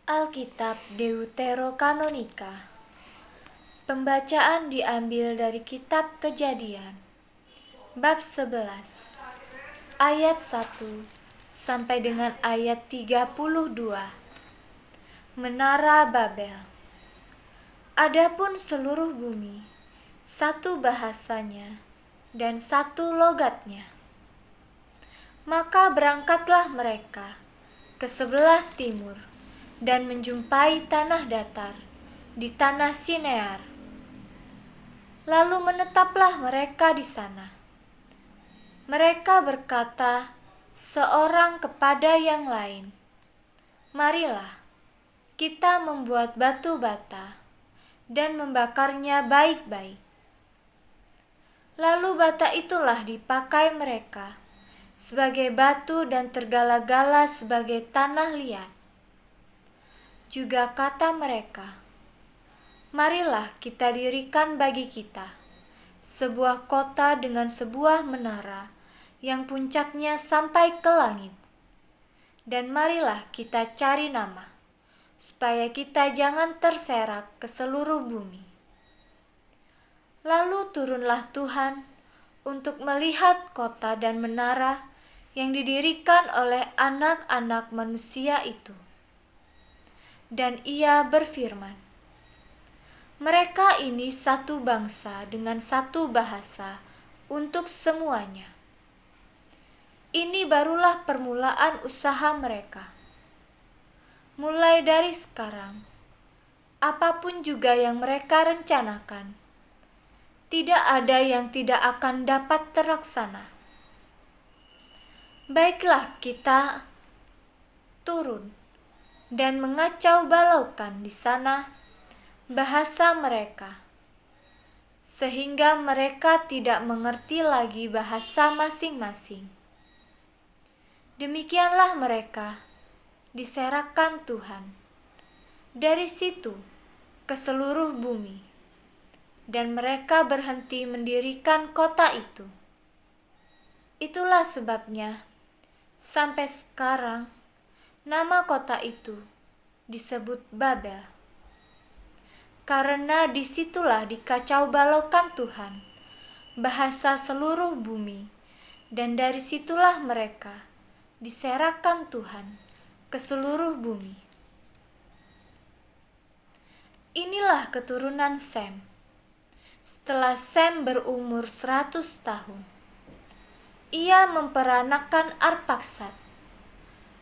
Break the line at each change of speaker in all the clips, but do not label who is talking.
Alkitab Deuterokanonika. Pembacaan diambil dari kitab Kejadian bab 11 ayat 1 sampai dengan ayat 32. Menara Babel. Adapun seluruh bumi, satu bahasanya dan satu logatnya. Maka berangkatlah mereka ke sebelah timur dan menjumpai tanah datar di tanah Sinear. Lalu menetaplah mereka di sana. Mereka berkata seorang kepada yang lain, "Marilah kita membuat batu bata dan membakarnya baik-baik." Lalu bata itulah dipakai mereka sebagai batu dan tergala-gala sebagai tanah liat. Juga kata mereka, "Marilah kita dirikan bagi kita sebuah kota dengan sebuah menara yang puncaknya sampai ke langit. Dan marilah kita cari nama, supaya kita jangan terserak ke seluruh bumi." Lalu turunlah Tuhan untuk melihat kota dan menara yang didirikan oleh anak-anak manusia itu. Dan ia berfirman, "Mereka ini satu bangsa dengan satu bahasa untuk semuanya. Ini barulah permulaan usaha mereka. Mulai dari sekarang, apapun juga yang mereka rencanakan, tidak ada yang tidak akan dapat terlaksana. Baiklah kita turun dan mengacau balaukan di sana bahasa mereka, sehingga mereka tidak mengerti lagi bahasa masing-masing. Demikianlah mereka diserahkan Tuhan dari situ ke seluruh bumi. Dan mereka berhenti mendirikan kota itu. Itulah sebabnya sampai sekarang nama kota itu disebut Babel. Karena disitulah dikacau balaukan Tuhan bahasa seluruh bumi, dan dari situlah mereka diserahkan Tuhan ke seluruh bumi. Inilah keturunan Sem. Setelah Sem berumur 100 tahun, ia memperanakkan Arpaksad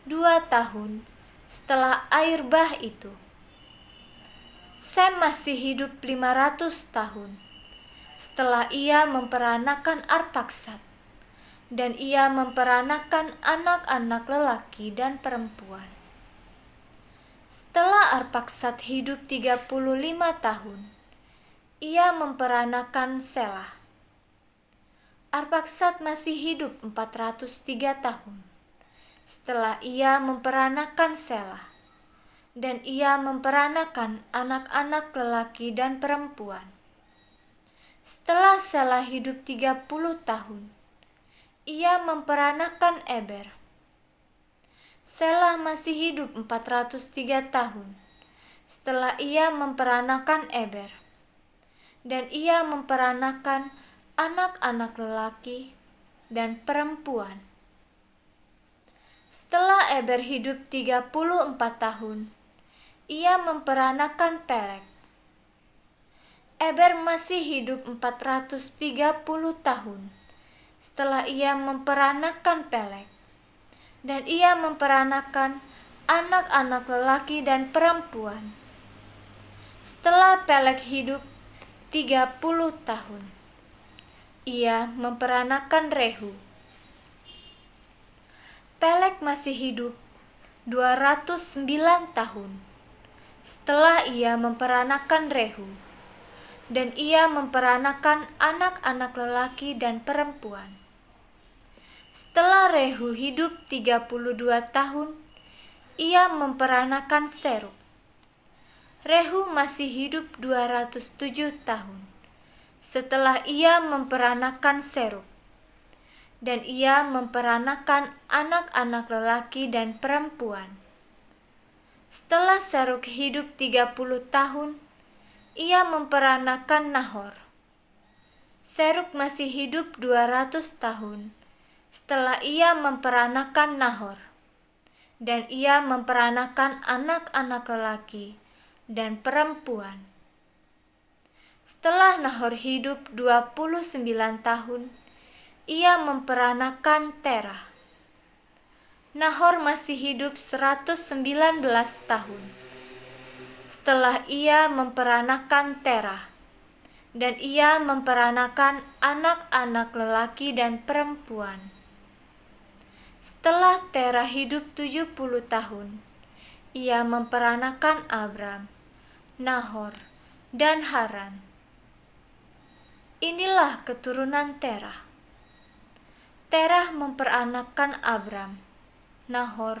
2 tahun setelah air bah itu. Sem masih hidup 500 tahun setelah ia memperanakkan Arpaksad, dan ia memperanakkan anak-anak lelaki dan perempuan. Setelah Arpaksad hidup 35 tahun, ia memperanakkan Selah. Arpaksad masih hidup 403 tahun setelah ia memperanakkan Selah, dan ia memperanakkan anak-anak lelaki dan perempuan. Setelah Selah hidup 30 tahun, ia memperanakkan Eber. Selah masih hidup 403 tahun setelah ia memperanakkan Eber, dan ia memperanakkan anak-anak lelaki dan perempuan. Setelah Eber hidup 34 tahun, ia memperanakkan Pelek. Eber masih hidup 430 tahun setelah ia memperanakkan Pelek, dan ia memperanakkan anak-anak lelaki dan perempuan. Setelah Pelek hidup 30 tahun, ia memperanakkan Rehu. Pelek masih hidup 209 tahun setelah ia memperanakkan Rehu, dan ia memperanakkan anak-anak lelaki dan perempuan. Setelah Rehu hidup 32 tahun, ia memperanakkan Serug. Rehu masih hidup 207 tahun setelah ia memperanakkan Serug, dan ia memperanakkan anak-anak lelaki dan perempuan. Setelah Serug hidup 30 tahun, ia memperanakan Nahor. Serug masih hidup 200 tahun setelah ia memperanakan Nahor, dan ia memperanakan anak-anak lelaki dan perempuan. Setelah Nahor hidup 29 tahun, ia memperanakan Terah. Nahor masih hidup 119 tahun setelah ia memperanakan Terah, dan ia memperanakan anak-anak lelaki dan perempuan. Setelah Terah hidup 70 tahun, ia memperanakan Abram, Nahor, dan Haran. Inilah keturunan Terah. Terah memperanakan Abram, Nahor,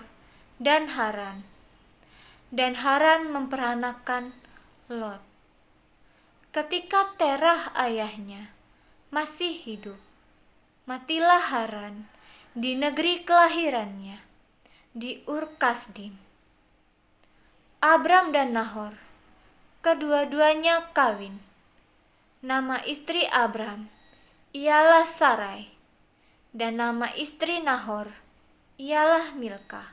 dan Haran. Dan Haran memperanakan Lot. Ketika Terah ayahnya masih hidup, matilah Haran di negeri kelahirannya, di Ur Kasdim. Abram dan Nahor, kedua-duanya kawin. Nama istri Abram ialah Sarai, dan nama istri Nahor ialah Milka.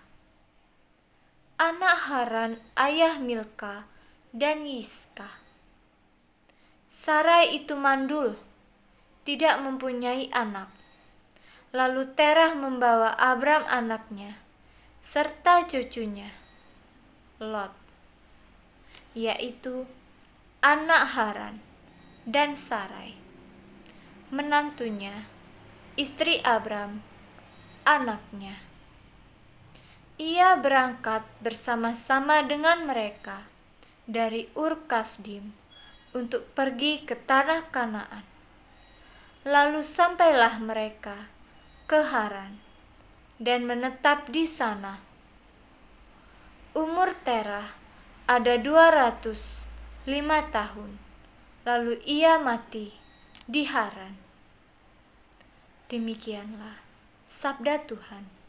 Anak Haran ayah Milka dan Yiska. Sarai itu mandul, tidak mempunyai anak. Lalu Terah membawa Abram anaknya, serta cucunya, Lot, yaitu anak Haran dan Sarai, menantunya, istri Abram, anaknya. Ia berangkat bersama-sama dengan mereka dari Ur Kasdim untuk pergi ke tanah Kanaan. Lalu sampailah mereka ke Haran dan menetap di sana. Umur Terah ada 205 tahun, lalu ia mati di Haran. Demikianlah sabda Tuhan.